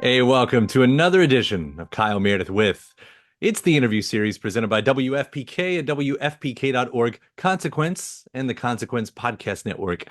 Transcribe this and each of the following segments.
Hey, welcome to another edition of Kyle Meredith with. It's the interview series presented by WFPK and WFPK.org, Consequence, and the Consequence Podcast Network.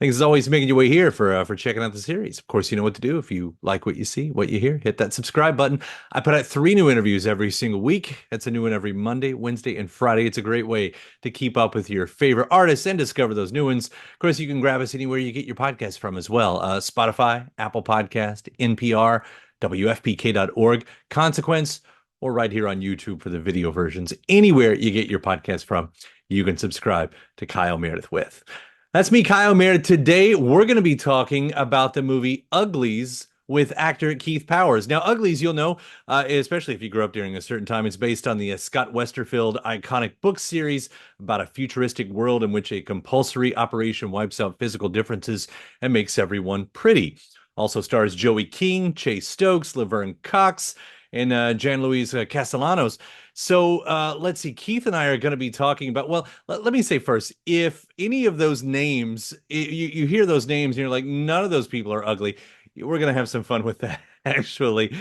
Thanks as always making your way here for checking out the series. Of course, you know what to do if you like what you see, what you hear. Hit that subscribe button. I put out 3 new interviews every single week. It's a new one every Monday, Wednesday, and Friday. It's a great way to keep up with your favorite artists and discover those new ones. Of course, you can grab us anywhere you get your podcast from as well. Spotify, Apple Podcast, NPR, WFPK.org, Consequence, or right here on YouTube for the video versions. Anywhere you get your podcast from, you can subscribe to Kyle Meredith with. That's me, Kyle Meredith. Today, we're going to be talking about the movie Uglies with actor Keith Powers. Now, Uglies, you'll know, especially if you grew up during a certain time, it's based on the Scott Westerfeld iconic book series about a futuristic world in which a compulsory operation wipes out physical differences and makes everyone pretty. Also stars Joey King, Chase Stokes, Laverne Cox, and Jan-Louise Castellanos. So let's see. Keith and I are going to be talking about, well, let me say first, if any of those names, you hear those names and you're like, none of those people are ugly, we're going to have some fun with that, actually.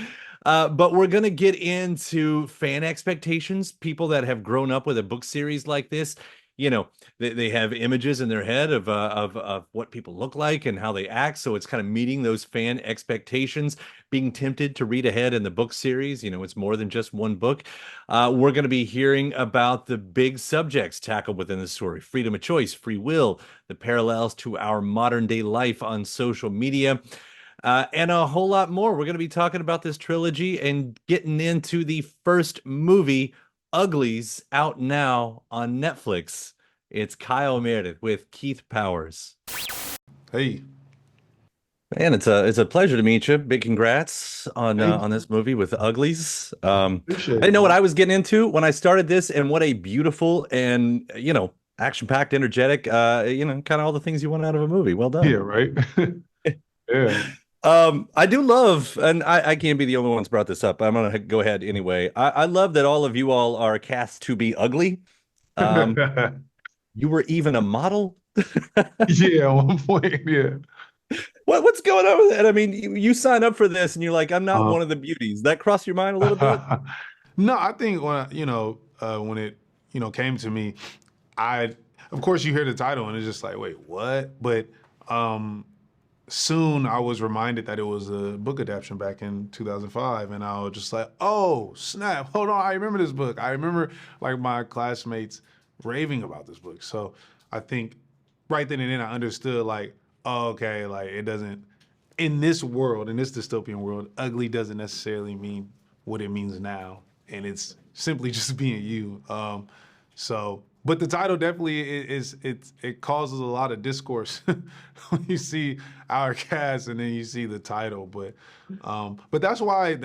But we're going to get into fan expectations, people that have grown up with a book series like this. You know, they have images in their head of what people look like and how they act. So it's kind of meeting those fan expectations, being tempted to read ahead in the book series. You know, it's more than just one book. We're going to be hearing about the big subjects tackled within the story: freedom of choice, free will, the parallels to our modern day life on social media. And a whole lot more. We're going to be talking about this trilogy and getting into the first movie, Uglies, out now on Netflix. It's Kyle Meredith with Keith Powers. Hey, Man, it's a pleasure to meet you. Big congrats thank on this movie with Uglies. I appreciate didn't it, know what man. I was getting into when I started this, and what a beautiful and action-packed, energetic, kind of all the things you want out of a movie. Well Yeah, done. right. Yeah. I do love, and I can't be the only one that's brought this up. I'm gonna go ahead anyway. I love that all of you all are cast to be ugly. Um, you were even a model. Yeah, at one point, yeah. What's going on with that? I mean, you sign up for this and you're like, I'm not Um, one of the beauties. That crossed your mind a little bit? no, I think when it, came to me, I, of course, you hear the title and it's just like, wait, what? But um, soon I was reminded that it was a book adaptation back in 2005, and I was just like, oh, snap, hold on, I remember this book. I remember like my classmates raving about this book. So I think right then and then I understood like, oh, okay, like it doesn't, in this world, in this dystopian world, ugly doesn't necessarily mean what it means now, and it's simply just being you. But the title definitely it causes a lot of discourse when you see our cast and then you see the title. But that's why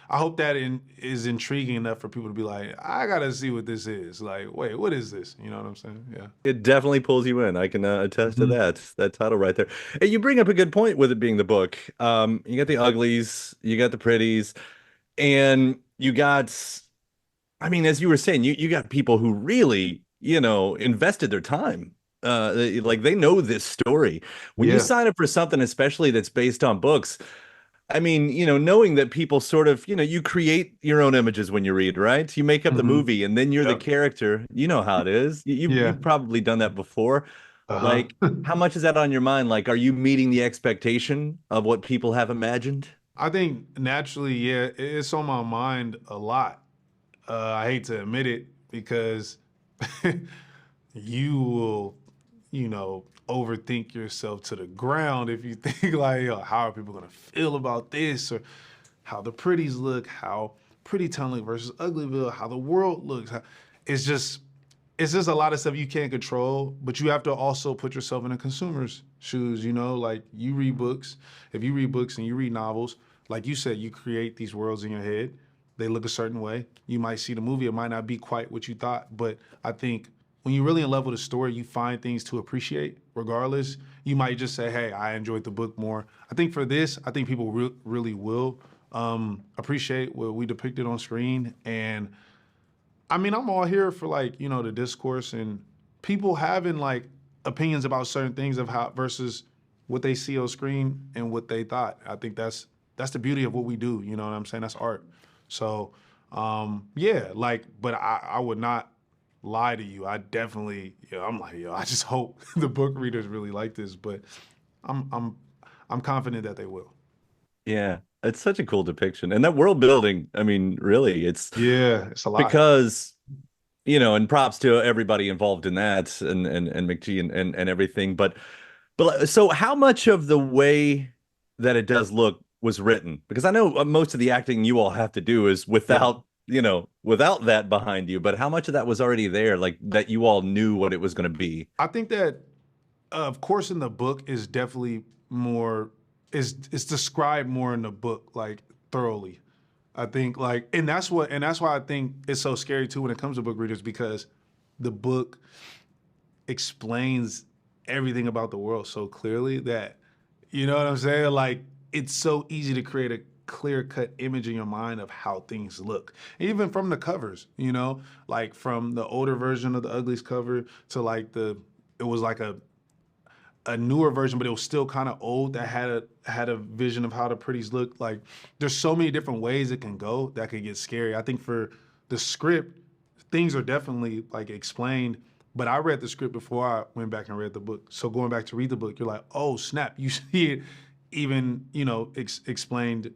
I hope that is intriguing enough for people to be like, I gotta see what this is. Like, wait, what is this? You know what I'm saying? Yeah. It definitely pulls you in. I can attest to Mhm. that title right there. And you bring up a good point with it being the book. You got the uglies, you got the pretties, and you got, I mean, as you were saying, you got people who really, invested their time. Like they know this story. When you Yeah. sign up for something, especially that's based on books, I mean, knowing that people sort of, you create your own images when you read, right? You make up the Hmm. movie and then you're the Yep. character. You know how it is. Yeah. You've probably done that before. Uh-huh. Like, how much is that on your mind? Like, are you meeting the expectation of what people have imagined? I think naturally, yeah, it's on my mind a lot. I hate to admit it because you will, overthink yourself to the ground if you think like, how are people gonna feel about this, or how the pretties look, how Pretty Town look versus Uglyville, how the world looks. It's just, it's just a lot of stuff you can't control, but you have to also put yourself in a consumer's shoes. Like you read books. If you read books and you read novels, like you said, you create these worlds in your head. They look a certain way. You might see the movie, it might not be quite what you thought, but I think when you're really in love with a story, you find things to appreciate regardless. You might just say, hey, I enjoyed the book more. I think for this, I think people really will appreciate what we depicted on screen. And I mean, I'm all here for like, the discourse and people having like opinions about certain things of how versus what they see on screen and what they thought. I think that's the beauty of what we do. You know what I'm saying? That's art. So yeah, like, but I would not lie to you. I definitely, I'm like, I just hope the book readers really like this, but I'm I'm I'm confident that they will. Yeah, it's such a cool depiction. And that world building, I mean, really, it's Yeah, it's a lot. because, and props to everybody involved in that and McGee and everything. But so how much of the way that it does look was written? Because I know most of the acting you all have to do is Yeah. without that behind you, but how much of that was already there, like that you all knew what it was going to be? I think that of course in the book is definitely more is described more in the book like thoroughly. I think like and that's why I think it's so scary too when it comes to book readers because the book explains everything about the world so clearly that you know what I'm saying? Like it's so easy to create a clear cut image in your mind of how things look. Even from the covers, like from the older version of the Uglies cover to like it was like a newer version, but it was still kind of old that had a vision of how the pretties look. Like there's so many different ways it can go that could get scary. I think for the script, things are definitely like explained. But I read the script before I went back and read the book. So going back to read the book, you're like, oh snap, you see it even explained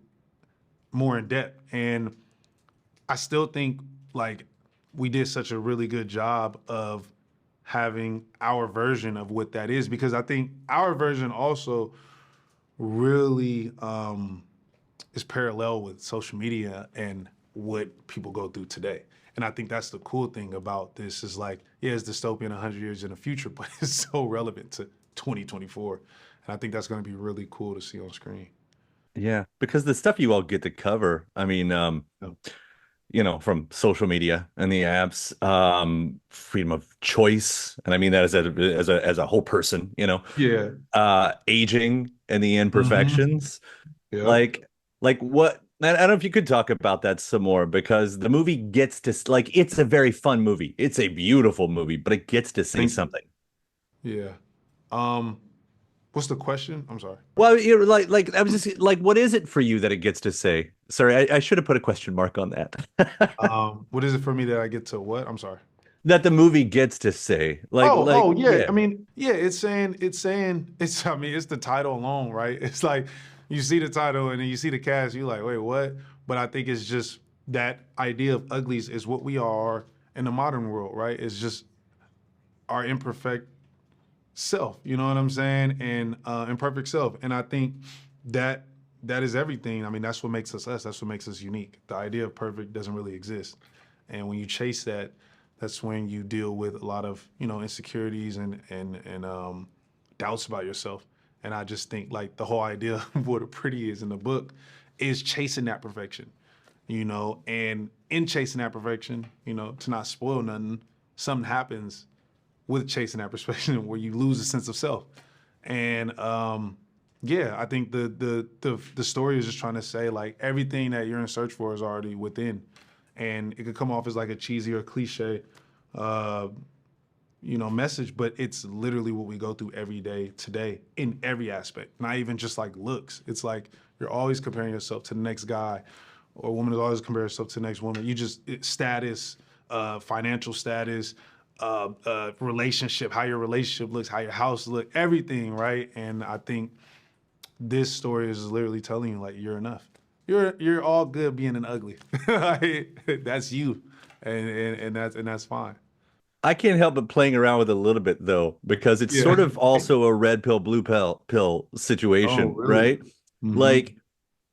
more in depth. And I still think like we did such a really good job of having our version of what that is because I think our version also really is parallel with social media and what people go through today. And I think that's the cool thing about this is like, yeah, it's dystopian 100 years in the future, but it's so relevant to 2024. And I think that's going to be really cool to see on screen. Yeah, because the stuff you all get to cover, I mean, Yeah. from social media and the apps, freedom of choice, and I mean that as a whole person, Yeah. aging and the Mm-hmm. imperfections, Yep. like what. I don't know if you could talk about that some more because the movie gets to like it's a very fun movie. It's a beautiful movie, but it gets to say Thank you. something. Yeah. Um, what's the question? I'm sorry. Well, you're like I was just like, what is it for you that it gets to say? Sorry, I should have put a question mark on that. What is it for me that I get to what? I'm sorry. That the movie gets to say. Oh, yeah. Yeah. I mean, yeah, it's I mean, it's the title alone, right? It's like you see the title and then you see the cast, you're like, wait, what? But I think it's just that idea of uglies is what we are in the modern world, right? It's just our imperfect self, you know what I'm saying? And imperfect self. And I think that that is everything. I mean, that's what makes us us. That's what makes us unique. The idea of perfect doesn't really exist. And when you chase that, that's when you deal with a lot of, insecurities and doubts about yourself. And I just think like the whole idea of what a pretty is in the book is chasing that perfection, and in chasing that perfection, to not spoil nothing, something happens with chasing that perspective where you lose a sense of self. And yeah, I think the story is just trying to say like everything that you're in search for is already within, and it could come off as like a cheesy or cliche, uh, message, but it's literally what we go through every day today in every aspect. Not even just like looks. It's like you're always comparing yourself to the next guy, or a woman is always comparing herself to the next woman. Status, financial status, relationship, how your relationship looks, how your house looks, everything, right? And I think this story is literally telling you like you're enough. You're all good being an ugly. Like, that's you, and that's fine. I can't help but playing around with it a little bit though, because it's Yeah. sort of also a red pill, blue pill Oh, situation, really? right? Mm-hmm. Like,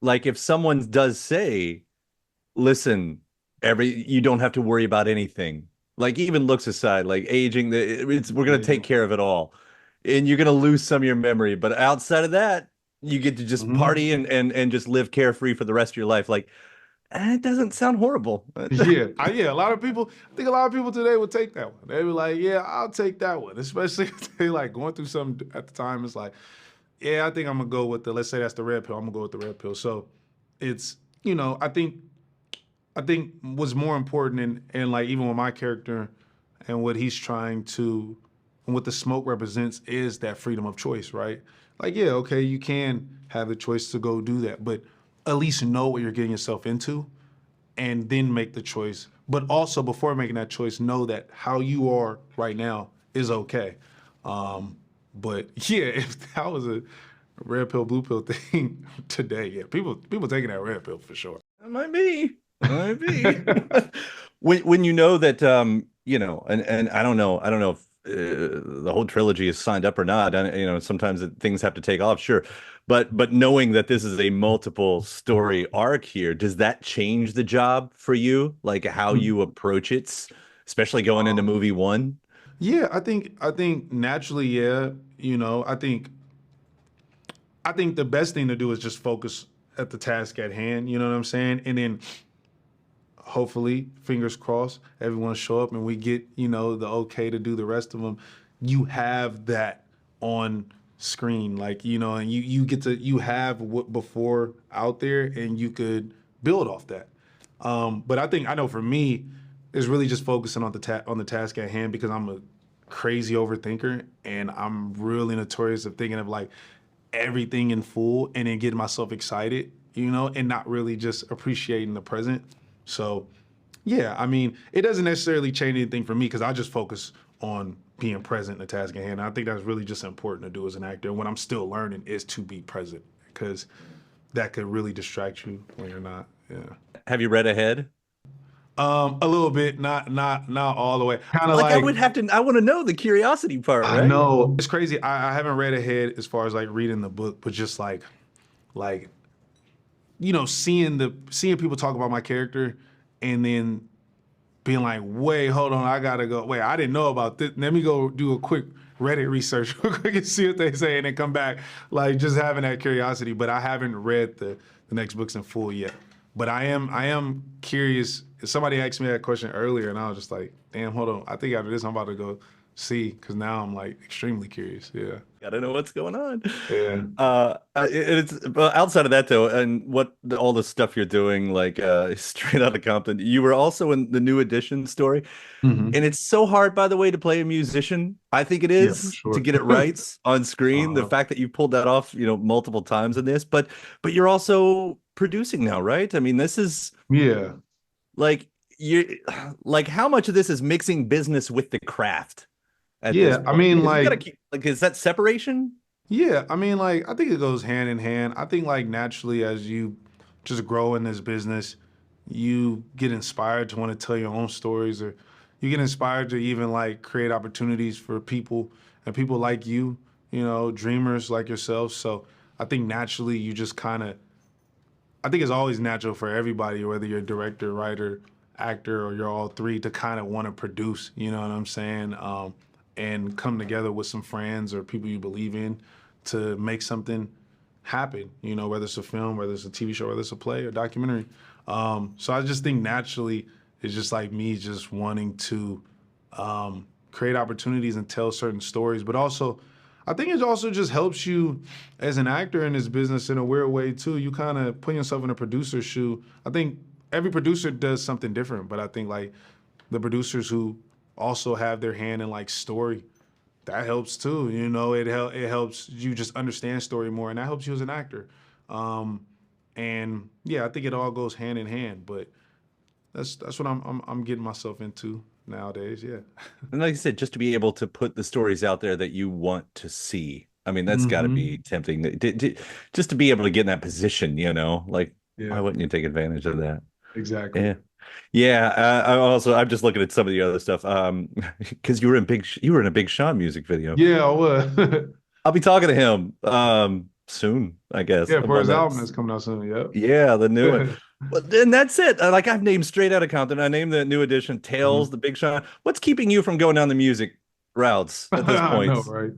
like if someone does say, listen, you don't have to worry about anything. Like even looks aside, like aging, we're gonna Yeah. take care of it all. And you're gonna lose some of your memory, but outside of that, you get to just Mm-hmm. party and just live carefree for the rest of your life. Like, it doesn't sound horrible. Yeah, a lot of people. I think a lot of people today would take that one. They be like, "Yeah, I'll take that one," especially if they like going through something at the time. It's like, yeah, I think I'm gonna go with the. Let's say that's the red pill. I'm gonna go with the red pill. So, it's I think what's more important and like even with my character and what he's trying to and what the smoke represents is that freedom of choice, right? Like, yeah, okay, you can have the choice to go do that, but at least know what you're getting yourself into and then make the choice. But also before making that choice, know that how you are right now is okay. But yeah, if that was a red pill, blue pill thing today, yeah, people taking that red pill for sure. It might be. It might be. When you know that and I don't know if the whole trilogy is signed up or not. And sometimes things have to take off, sure. But knowing that this is a multiple story arc here, does that change the job for you? Like how you approach it, especially going into movie one? Yeah, I think naturally, yeah. I think the best thing to do is just focus at the task at hand. You know what I'm saying? And then hopefully, fingers crossed, everyone show up and we get the okay to do the rest of them. You have that on screen, like and you get to you have what before out there, and you could build off that. But I know for me, it's really just focusing on the task at hand because I'm a crazy overthinker and I'm really notorious of thinking of like everything in full and then getting myself excited, and not really just appreciating the present. So, yeah, I mean, it doesn't necessarily change anything for me because I just focus on being present in the task at hand. I think that's really just important to do as an actor. And what I'm still learning is to be present because that could really distract you when you're not. Yeah. Have you read ahead? A little bit, not all the way. Kind of Like I like would have to, I want to know the curiosity part, I right? know it's crazy. I haven't read ahead as far as like reading the book, but just like seeing people talk about my character and then being like, wait, hold on, I gotta go. Wait, I didn't know about this. Let me go do a quick Reddit research real quick and see what they say and then come back. Like just having that curiosity. But I haven't read the next books in full yet. But I am curious. Somebody asked me that question earlier and I was just like, damn, hold on. I think after this I'm about to go see because now I'm like extremely curious. Yeah. Gotta know what's going on. Yeah. It's well, outside of that though, and all the stuff you're doing, like straight out of Compton. You were also in the New Edition story, Hmm. and it's so hard, by the way, to play a musician. I think it Yeah, for is to sure. get it right on screen. The uh, fact that you pulled that off, multiple times in this, but you're also producing now, right? I mean, this is yeah. like you like how much of this is mixing business with the craft at this Yeah. I point? mean, Because you got to like, keep like, is that separation? yeah, I mean, like, I think it goes hand in hand. I think, like, naturally, as you just grow in this business, you get inspired to want to tell your own stories, or you get inspired to even, like, create opportunities for people and people like you, dreamers like yourself. So I think naturally, you just kind of, I think it's always natural for everybody, whether you're a director, writer, actor, or you're all three, to kind of want to produce, you know what I'm saying? And come together with some friends or people you believe in to make something happen, whether it's a film, whether it's a TV show, whether it's a play or documentary. So I just think naturally it's just like me just wanting to create opportunities and tell certain stories, but also I think it also just helps you as an actor in this business in a weird way too. You kind of put yourself in a producer's shoe. I think every producer does something different, but I think like the producers who also have their hand in like story, that helps too. It helps you just understand story more, and that helps you as an actor. Um, and yeah, I think it all goes hand in hand. But that's what I'm getting myself into nowadays. Yeah. And like I said, just to be able to put the stories out there that you want to see. I mean, that's got to be Hmm. tempting. Just to be able to get in that position, like why Yeah. wouldn't you take advantage of that? Exactly. Yeah. Yeah, I'm just looking at some of the other stuff. Because you were in a Big Sean music video. Yeah, I would. I'll be talking to him soon, I guess, Yeah, for about his that. album that's coming out soon. Yeah, the new one. Yep. Well, then that's it. Like I've named straight out of Compton. I named the New Edition, Tales, Mhm. the Big Sean. What's keeping you from going down the music routes at this I point? know, right?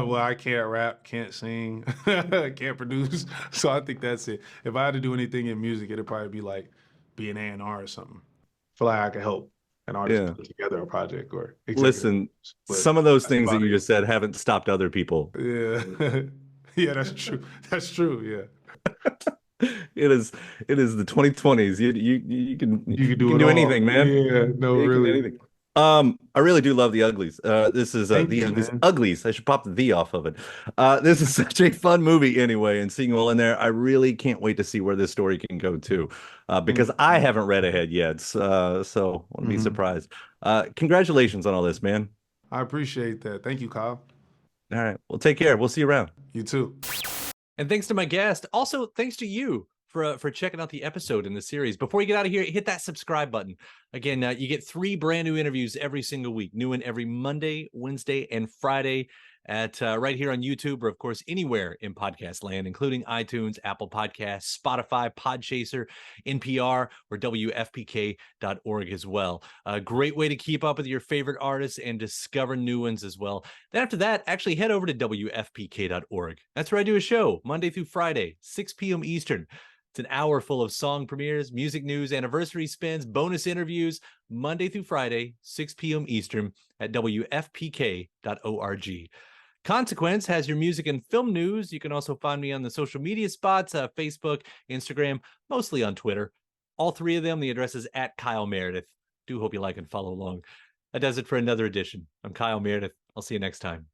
Well, I can't rap, can't sing, can't produce. So I think that's it. If I had to do anything in music, it'd probably be like be an A&R or something. Feel like I could help an artist Yeah. put together a project or executive. Listen, But some of those that's things that about you it. just said haven't stopped other people. Yeah. Yeah, that's true. That's true. Yeah. It is the 2020s. You You could you do can it do all. anything, man. Yeah, no, You can do really. anything. I really do love the Uglies. This is Thank the you, Uglies. man. Uglies. I should pop the V off of it. This is such a fun movie anyway, and seeing all in there, I really can't wait to see where this story can go too. Thank Because you, I man. haven't read ahead yet, so wouldn't be Hmm. surprised. Congratulations on all this, man. I appreciate that. Thank you, Kyle. All right, well, take care. We'll see you around. You too. And thanks to my guest. Also, thanks to you for checking out the episode in the series. Before you get out of here, hit that subscribe button. Again, you get 3 brand new interviews every single week. New one every Monday, Wednesday, and Friday at right here on YouTube, or of course anywhere in podcast land, including iTunes, Apple Podcasts, Spotify, Podchaser, NPR, or WFPK.org as well. A great way to keep up with your favorite artists and discover new ones as well. Then after that, actually head over to WFPK.org. That's where I do a show Monday through Friday, 6 p.m. Eastern. It's an hour full of song premieres, music news, anniversary spins, bonus interviews, Monday through Friday, 6 p.m. Eastern at WFPK.org. Consequence has your music and film news. You can also find me on the social media spots, Facebook, Instagram, mostly on Twitter. All 3 of them, the address is at Kyle Meredith. Do hope you like and follow along. That does it for another edition. I'm Kyle Meredith. I'll see you next time.